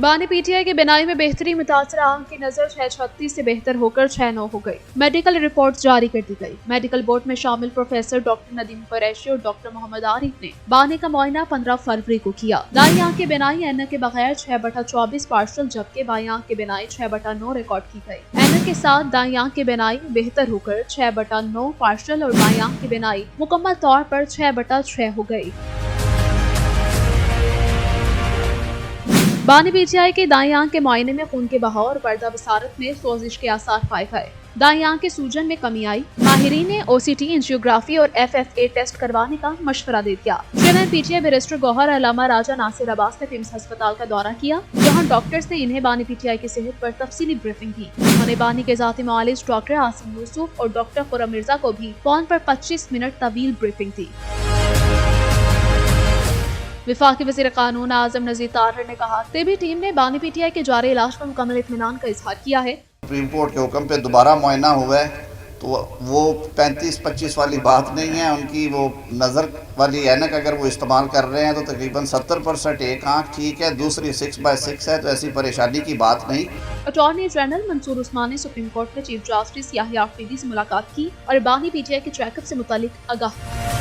बानी पीटीआई की बिनाई में बेहतरी मुतासरा आंख की नजर 636 से बेहतर होकर 6-9 हो गई। मेडिकल रिपोर्ट जारी कर दी गई। मेडिकल बोर्ड में शामिल प्रोफेसर डॉक्टर नदीम कुरैशी और डॉक्टर मोहम्मद आरिफ ने बानी का मुआयना 15 फरवरी को किया। दाईं आंख की बिनाई ऐनक के बगैर 6/24 पार्शल, जबकि बाईं आंख की बिनाई 6/9 रिकॉर्ड की गई। ऐनक के साथ दाईं आंख की बिनाई बेहतर होकर 6/9 पार्शल और बाईं आंख की बिनाई मुकम्मल तौर पर 6/6 हो गई। बानी पीटीआई के दाईं आंख के मुआयने में खून के बहाव और पर्दा बसारत में सोजिश के आसार पाए गए। दाईं आंख के सूजन में कमी आई। माहिरीन ने ओसीटी, एंजियोग्राफी और FFA टेस्ट करवाने का मशवरा दे दिया। चेयरमैन पीटीआई बैरिस्टर गौहर अल्लामा राजा नासिर अब्बास ने पिम्स अस्पताल का दौरा किया, जहां डॉक्टर्स ने इन्हें बानी पीटीआई की सेहत पर तफसीली ब्रीफिंग दी। उन्होंने बानी के जाती मुआलिज डॉक्टर आसिम यूसुफ और डॉक्टर खुर्रम मिर्जा को भी फोन पर 25 मिनट तवील ब्रीफिंग दी। विफाकी वज़ीर कानून आज़म नज़ीर तारहर ने कहा, तिबी टीम ने बानी पीटीआई के जारी इलाज पर मुकम्मल इत्मीनान का इजहार किया है। सुप्रीम कोर्ट के हुक्म पे दोबारा मुआयना हुआ है, तो वो 35-25 वाली बात नहीं है। उनकी वो नज़र वाली ऐनक अगर वो इस्तेमाल कर रहे हैं तो तकरीबन 70% एक आँख ठीक है, दूसरी 6/6 है, तो ऐसी परेशानी की बात नहीं। अटॉर्नी जनरल मंसूर उस्मान ने सुप्रीम कोर्ट के चीफ जस्टिस याहिया आफरीदी से मुलाकात की और बानी पीटीआई के चेकअप से मुतालिक आगाह